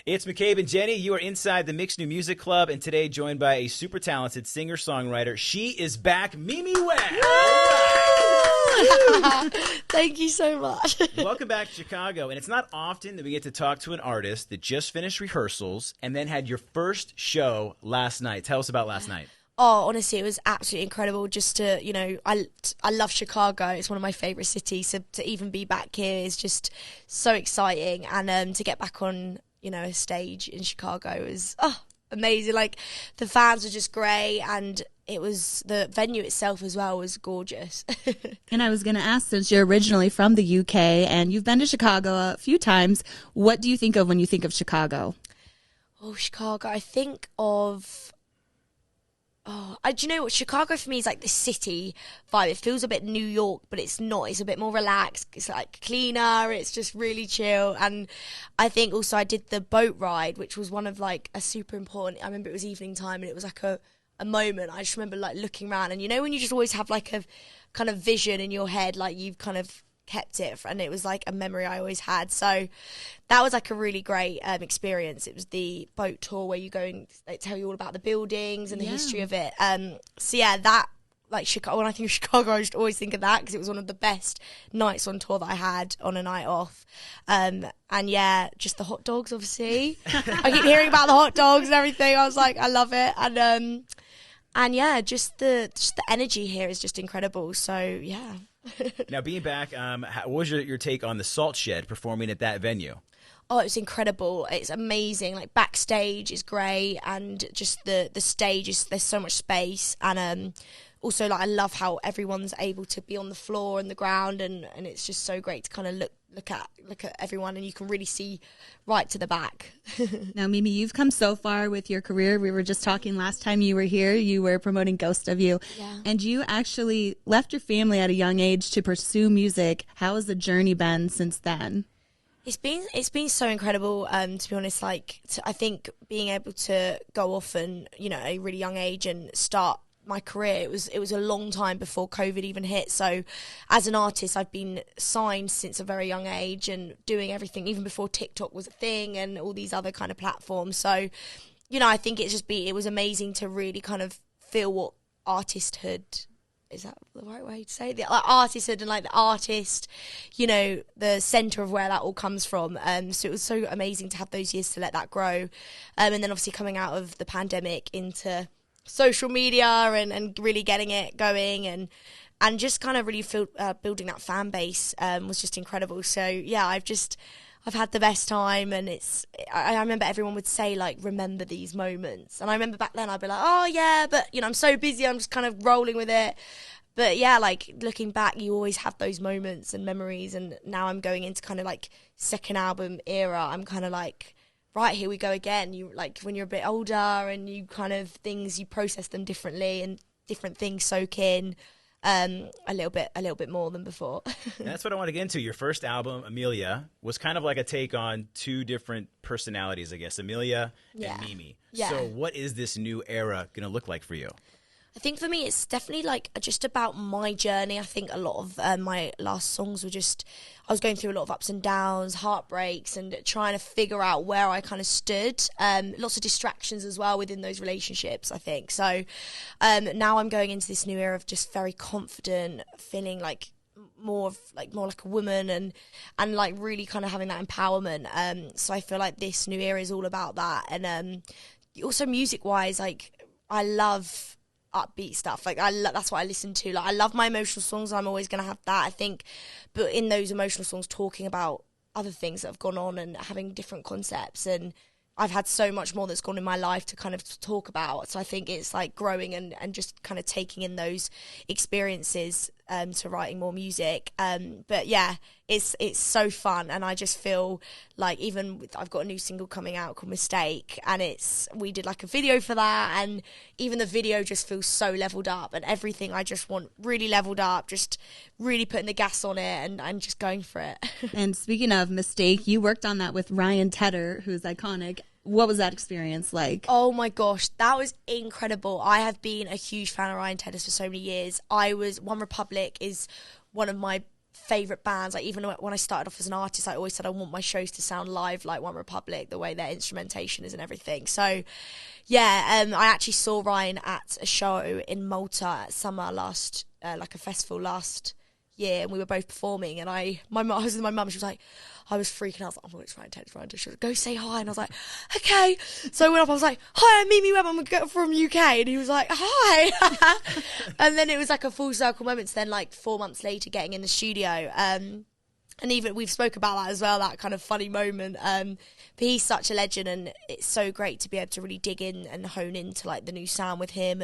It's McCabe and Jenny. You are inside the Mixed New Music Club, and today joined by a super talented singer-songwriter. She is back, Mimi Webb. Thank you so much. Welcome back to Chicago. And it's not often that we get to talk to an artist that just finished rehearsals and then had your first show last night. Tell us about last night. Oh, honestly, it was absolutely incredible just to, I love Chicago. It's one of my favourite cities. So to even be back here is just so exciting. And to get back on, a stage in Chicago is amazing. Like, the fans were just great, and it was, the venue itself as well was gorgeous. And I was going to ask, since you're originally from the UK and you've been to Chicago a few times, what do you think of when you think of Chicago? Oh, Chicago. I think of... do you know what? Chicago for me is like the city vibe. It feels a bit New York, but it's not. It's a bit more relaxed. It's like cleaner. It's just really chill. And I think also I did the boat ride, which was one of like a super important. I remember it was evening time, and it was like a moment. I just remember like looking around, and when you just always have like a kind of vision in your head, like you've kind of kept it, and it was like a memory I always had. So that was like a really great experience. It was the boat tour where you go and they tell you all about the buildings and the history of it. So yeah, that, like, Chicago, when I think of Chicago, I just always think of that because it was one of the best nights on tour that I had on a night off. And yeah, just the hot dogs, obviously. I keep hearing about the hot dogs and everything. I was like, I love it. And yeah, just the energy here is just incredible. So yeah. Now, being back, what was your take on the Salt Shed performing at that venue? Oh, it was incredible. It's amazing. Like, backstage is great, and just the stage is, there's so much space. And also, like, I love how everyone's able to be on the floor and the ground, and it's just so great to kind of look at everyone, and you can really see right to the back. Now, Mimi, you've come so far with your career. We were just talking last time you were here. You were promoting Ghost of You. Yeah. And you actually left your family at a young age to pursue music. How has the journey been since then? It's been so incredible, to be honest. Like, I think being able to go off and, at a really young age and start my career, it was a long time before COVID even hit. So as an artist, I've been signed since a very young age and doing everything even before TikTok was a thing and all these other kind of platforms. So, I think it was amazing to really kind of feel what artisthood, is that the right way to say it? Like, artisthood and like the artist, the centre of where that all comes from. So it was so amazing to have those years to let that grow. And then obviously coming out of the pandemic into social media and really getting it going and just kind of really building that fan base was just incredible. So yeah, I've had the best time, and I remember everyone would say, like, remember these moments, and I remember back then I'd be like, oh yeah, but I'm so busy, I'm just kind of rolling with it. But yeah, like, looking back, you always have those moments and memories, and now I'm going into kind of like second album era. I'm kind of like, right, here we go again. You, like, when you're a bit older and you kind of you process them differently, and different things soak in a little bit more than before. That's what I want to get into. Your first album, Amelia, was kind of like a take on two different personalities, I guess, Amelia and Mimi. Yeah. So what is this new era going to look like for you? I think for me, it's definitely like just about my journey. I think a lot of my last songs were just, I was going through a lot of ups and downs, heartbreaks, and trying to figure out where I kind of stood. Lots of distractions as well within those relationships, I think. So now I'm going into this new era of just very confident, feeling like more like a woman, and like really kind of having that empowerment. So I feel like this new era is all about that. And also music-wise, like, I love upbeat stuff. Like, that's what I listen to. Like, I love my emotional songs. I'm always going to have that, I think. But in those emotional songs, talking about other things that have gone on and having different concepts. And I've had so much more that's gone in my life to kind of talk about. So I think it's like growing and just kind of taking in those experiences to writing more music. But yeah, it's so fun, and I just feel like I've got a new single coming out called Mistake, and we did like a video for that, and even the video just feels so leveled up, and everything I just want really leveled up, just really putting the gas on it and just going for it. And speaking of Mistake, you worked on that with Ryan Tedder, who's iconic. What was that experience like? Oh my gosh, that was incredible. I have been a huge fan of Ryan Tedder for so many years. One Republic is one of my favourite bands. Like even when I started off as an artist, I always said I want my shows to sound live like One Republic, the way their instrumentation is and everything. So yeah, I actually saw Ryan at a show in Malta at summer last, like a festival last year, and we were both performing, and I was with my mum. She was like, I was freaking out. I was like, oh, it's Ryan. She was like, go say hi. And I was like, okay. So I went up. I was like, hi, I'm Mimi Webb. I'm a girl from UK. And he was like, hi. And then it was like a full circle moment. So then, like 4 months later, getting in the studio. And even we've spoke about that as well, that kind of funny moment. But he's such a legend, and it's so great to be able to really dig in and hone into like the new sound with him,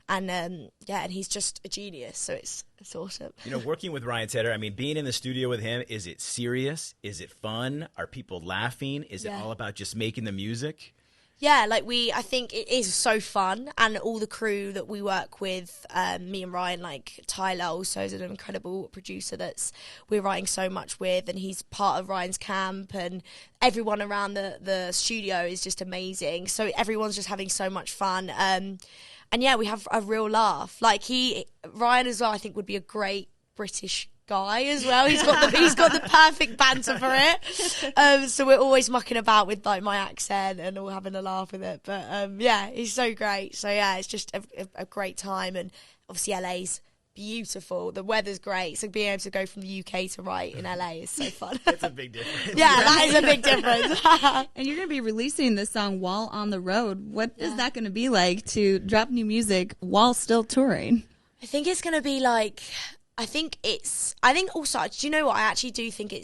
and he's just a genius. So it's awesome. You know, working with Ryan Tedder, I mean, being in the studio with him, is it serious? Is it fun? Are people laughing? Is it all about just making the music? Yeah, like I think it is so fun, and all the crew that we work with, me and Ryan, like Tyler also is an incredible producer that's we're writing so much with, and he's part of Ryan's camp, and everyone around the studio is just amazing. So everyone's just having so much fun, and yeah, we have a real laugh. Like Ryan as well, I think would be a great British guy as well. He's got the perfect banter for it. So we're always mucking about with like my accent and all having a laugh with it. But yeah, he's so great. So yeah, it's just a great time, and obviously LA's beautiful. The weather's great, so being able to go from the UK to write in LA is so fun. It's a big difference. Yeah, that is a big difference. And you're going to be releasing this song while on the road. What is that going to be like to drop new music while still touring? I think it's going to be like, I think also, do you know what? I actually do think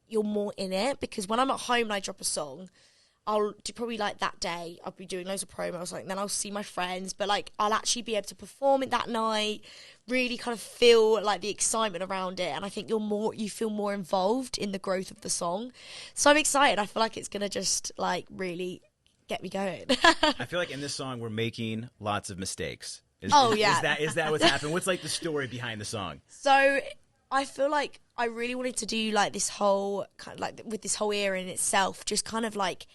you're more in it, because when I'm at home and I drop a song, I'll do probably like that day, I'll be doing loads of promos, like, then I'll see my friends, but like I'll actually be able to perform it that night, really kind of feel like the excitement around it, and I think you feel more involved in the growth of the song. So I'm excited. I feel like it's gonna just like really get me going. I feel like in this song we're making lots of mistakes. Is that what's happened? What's like the story behind the song? So I feel like I really wanted to do like this whole kind of like with this whole era in itself, just kind of like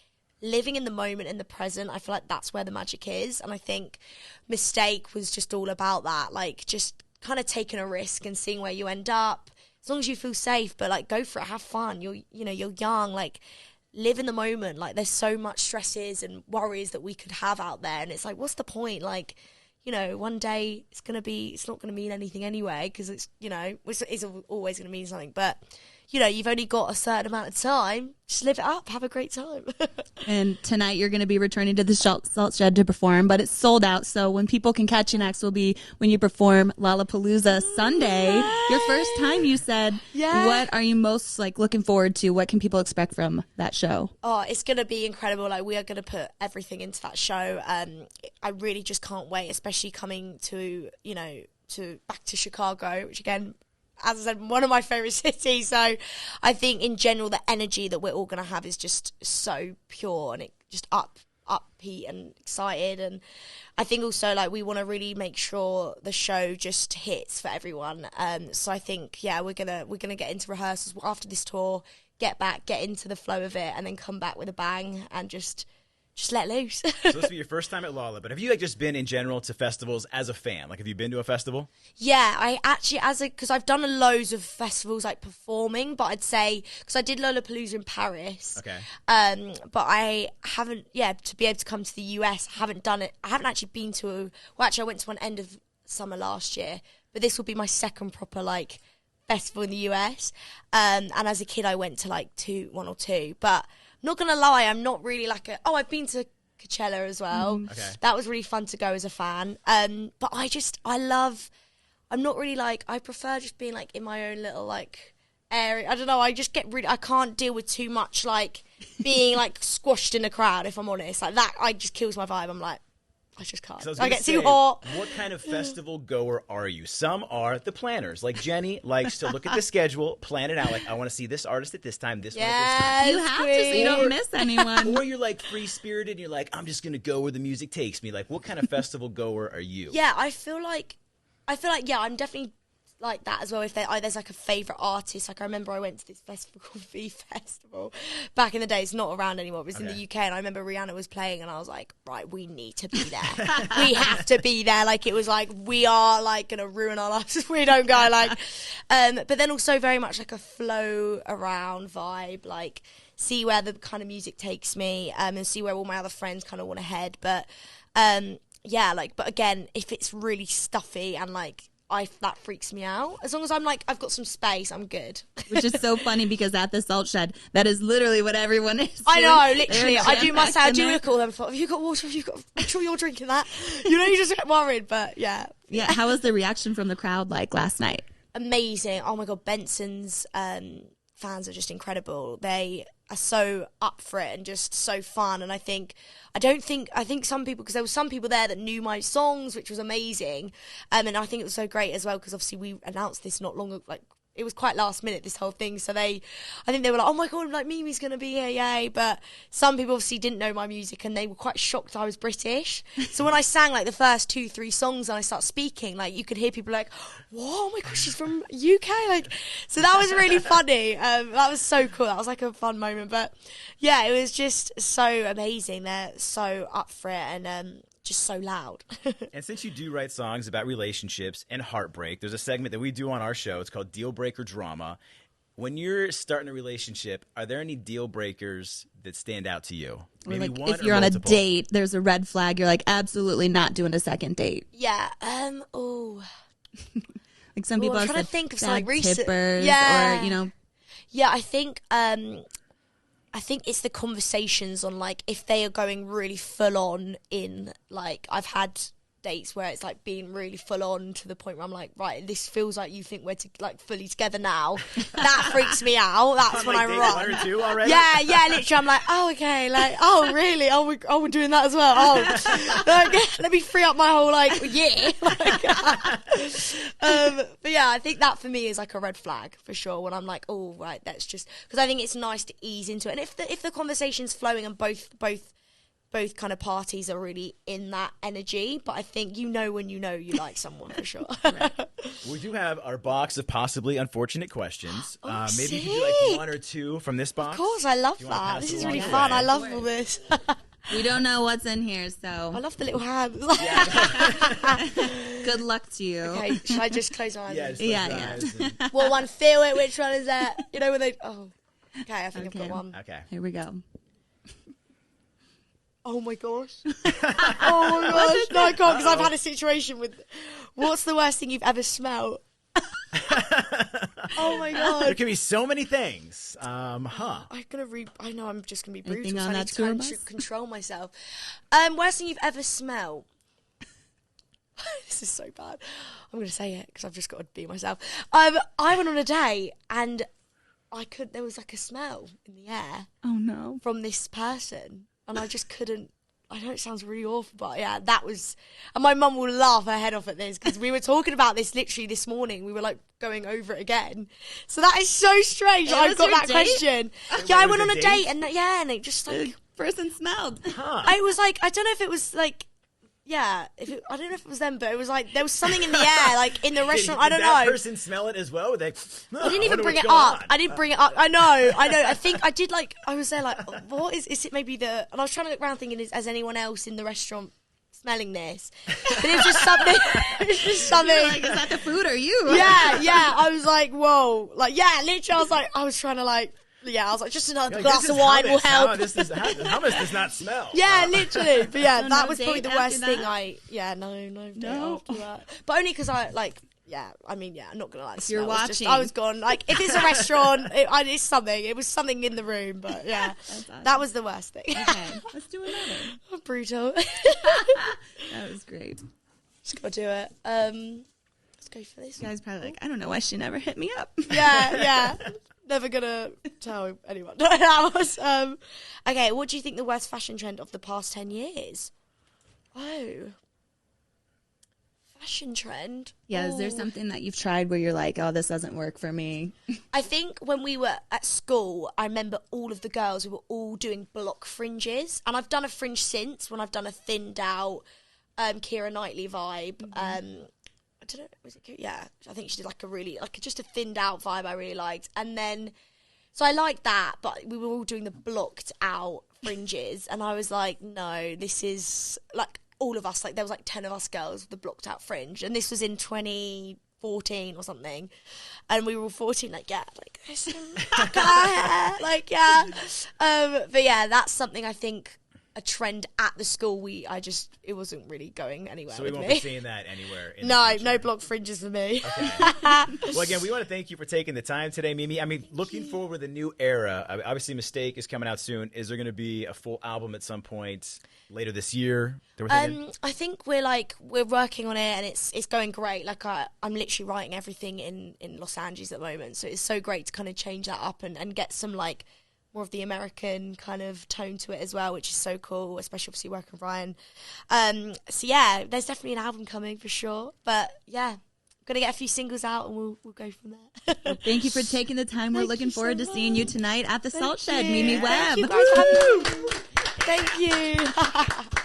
living in the moment, in the present. I feel like that's where the magic is, and I think Mistake was just all about that, like just kind of taking a risk and seeing where you end up, as long as you feel safe, but like go for it, have fun. You're young, like live in the moment. Like there's so much stresses and worries that we could have out there, and it's like, what's the point? Like, you know, one day it's not going to mean anything anyway, because it's always going to mean something. But, you know, you've only got a certain amount of time. Just live it up. Have a great time. And tonight you're going to be returning to the Salt Shed to perform, but it's sold out. So when people can catch you next will be when you perform Lollapalooza Sunday. Yay! Your first time, you said. Yeah. What are you most like looking forward to? What can people expect from that show? Oh, it's going to be incredible. Like, we are going to put everything into that show. I really just can't wait, especially coming to back to Chicago, which again, as I said, one of my favourite cities. So I think in general the energy that we're all going to have is just so pure, and it just upbeat and excited. And I think also like we want to really make sure the show just hits for everyone. So I think we're gonna get into rehearsals after this tour, get into the flow of it, and then come back with a bang and just let loose. So this will be your first time at Lolla, but have you like just been in general to festivals as a fan? Like, have you been to a festival? Yeah, I actually, because I've done loads of festivals like performing, but I'd say, because I did Lollapalooza in Paris. Okay. But I haven't, to be able to come to the US, I haven't done it. I haven't actually been to, I went to one end of summer last year, but this will be my second proper like festival in the US. And as a kid, I went to like one or two, but not gonna lie, I'm not really like I've been to Coachella as well. Okay. That was really fun to go as a fan. But I'm not really like, I prefer just being like in my own little like area. I don't know, I just I can't deal with too much like being like squashed in a crowd, if I'm honest. Like that, I just kills my vibe. I'm like, I just can't. So I get too hot. What kind of festival goer are you? Some are the planners. Like Jenny likes to look at the schedule, plan it out. Like, I want to see this artist at this time, this one at this time. You have to, so you don't miss anyone. Or you're like free-spirited and you're like, I'm just going to go where the music takes me. Like, what kind of festival goer are you? Yeah, I feel like, I'm definitely like that as well. If there's like a favourite artist, like I remember I went to this festival called V Festival back in the day. It's not around anymore, but it's in the UK. And I remember Rihanna was playing, and I was like, right, we need to be there. We have to be there. Like it was like we are like gonna ruin our lives if we don't go. Like, but then also very much like a flow around vibe, like see where the kind of music takes me, and see where all my other friends kind of want to head. But yeah, like, but again, if it's really stuffy and like. That freaks me out. As long as I'm like, I've got some space, I'm good. Which is so funny because at the Salt Shed, that is literally what everyone is doing. I know, literally. I do my say, I do look at all them. Have you got water? Have you got? I'm sure you're drinking that. You know, you just get worried, but yeah. Yeah. How was the reaction from the crowd like last night? Amazing. Oh my God, Benson's fans are just incredible. They are so up for it and just so fun. And I think some people, because there were some people there that knew my songs, which was amazing. And I think it was so great as well, because obviously we announced this not long ago, like it was quite last minute, this whole thing. So I think they were like, oh my God, like Mimi's going to be here, yay. But some people obviously didn't know my music and they were quite shocked I was British. So when I sang like the first 2-3 songs and I start speaking, like you could hear people like, whoa, oh my gosh, she's from UK. Like, so that was really funny. That was so cool. That was like a fun moment. But yeah, it was just so amazing. They're so up for it and just so loud. And since you do write songs about relationships and heartbreak, there's a segment that we do on our show. It's called Deal Breaker Drama. When you're starting a relationship, are there any deal breakers that stand out to you? Maybe like one if or you're multiple? on a date, there's a red flag. You're like, absolutely not doing a second date. Yeah. Like some people I'm have trying to said think of bag like recent. tippers Yeah. or, you know. Yeah, I think it's the conversations on like if they are going really full on in, like I've had dates where it's like being really full on to the point where I'm like, right, this feels like you think we're like fully together now. That freaks me out. That's when like I date run. 1 or 2 already? Yeah, literally. I'm like, oh, okay, like, oh, really? Oh, we're doing that as well. Oh, like, let me free up my whole like year. But yeah, I think that for me is like a red flag for sure. When I'm like, oh, right, that's just because I think it's nice to ease into it. And if the conversation's flowing and both kind of parties are really in that energy, but I think when you like someone for sure. We do have our box of possibly unfortunate questions. Maybe you could do like 1 or 2 from this box. Of course, I love that. This is really fun. I love all this. We don't know what's in here, so I love the little hands. good luck to you. Okay, should I just close my eyes? Yeah, just Yeah. and- What one? Feel it. Which one is that? You know when they? Oh, okay. I think I've got one. Okay. Here we go. Oh my gosh. Oh my gosh. No, I can't because I've had a situation with. What's the worst thing you've ever smelled? Oh my There God. could be so many things. I know I'm just gonna be brutal. Anything So on I that need to tour kind bus? of control myself. Worst thing you've ever smelled. This is so bad. I'm gonna say it because I've just got to be myself. I went on a date and there was like a smell in the air Oh no. from this person, and I just couldn't. I know it sounds really awful, but yeah, that was. And my mum will laugh her head off at this because we were talking about this literally this morning. We were like going over it again. So that is so strange. It I've was got your that date? question. Yeah, I went on a date and and it just like Person smelled. I was like, I don't know if it was like. Yeah, I don't know if it was them, but it was like there was something in the air, like in the restaurant. I don't Did that know. person smell it as well? They, I didn't even bring it up. I didn't bring it up. I know. I think I did. Like I was there, like, what is it? Maybe the. And I was trying to look around, thinking, is anyone else in the restaurant smelling this? But it was just something. It's just something. You're like, is that the food or you? Yeah. I was like, whoa, like, yeah. Literally, I was trying to like. Yeah, I was like, just another glass of wine will help. Hummus does not smell. Yeah, literally. But yeah, So that no was probably date the worst after thing that? no date No. after that. But only because I'm not gonna lie. If you're watching. I was gone. Like, if it's a restaurant, it's something. It was something in the room, but yeah. Awesome. That was the worst thing. Okay, let's do another. Brutal. That was great. Just gotta do it. Let's go for this You one. guys probably like, I don't know why she never hit me up. Yeah. Never gonna tell anyone. That was okay. What do you think the worst fashion trend of the past 10 years? Oh, fashion trend. Yeah, is there Ooh. something that you've tried where you're like, oh, this doesn't work for me? I think when we were at school, I remember all of the girls, we were all doing block fringes. And I've done a fringe since when I've done a thinned out Keira Knightley vibe. don't know, was it? Yeah, I think she did like a really, like just a thinned out vibe I really liked. And then, so I liked that, but we were all doing the blocked out fringes. And I was like, no, this is like all of us, like there was like 10 of us girls with the blocked out fringe. And this was in 2014 or something. And we were all 14, like, yeah, like, this is our hair. Like, yeah. But yeah, that's something I think a trend at the school. It wasn't really going anywhere. So we with won't me. be seeing that anywhere. No block fringes for me. Okay. Well, again, we want to thank you for taking the time today, Mimi. I mean, looking forward to the new era. Obviously, Mistake is coming out soon. Is there going to be a full album at some point later this year? I think we're working on it, and it's going great. Like I'm literally writing everything in Los Angeles at the moment, so it's so great to kind of change that up and get some like more of the American kind of tone to it as well, which is so cool, especially obviously working with Ryan. So yeah, there's definitely an album coming for sure. But yeah, gonna get a few singles out and we'll go from there. Well, thank you for taking the time. We're looking forward to seeing you tonight at the Salt Shed, you. Mimi Webb. Thank you guys. Thank you.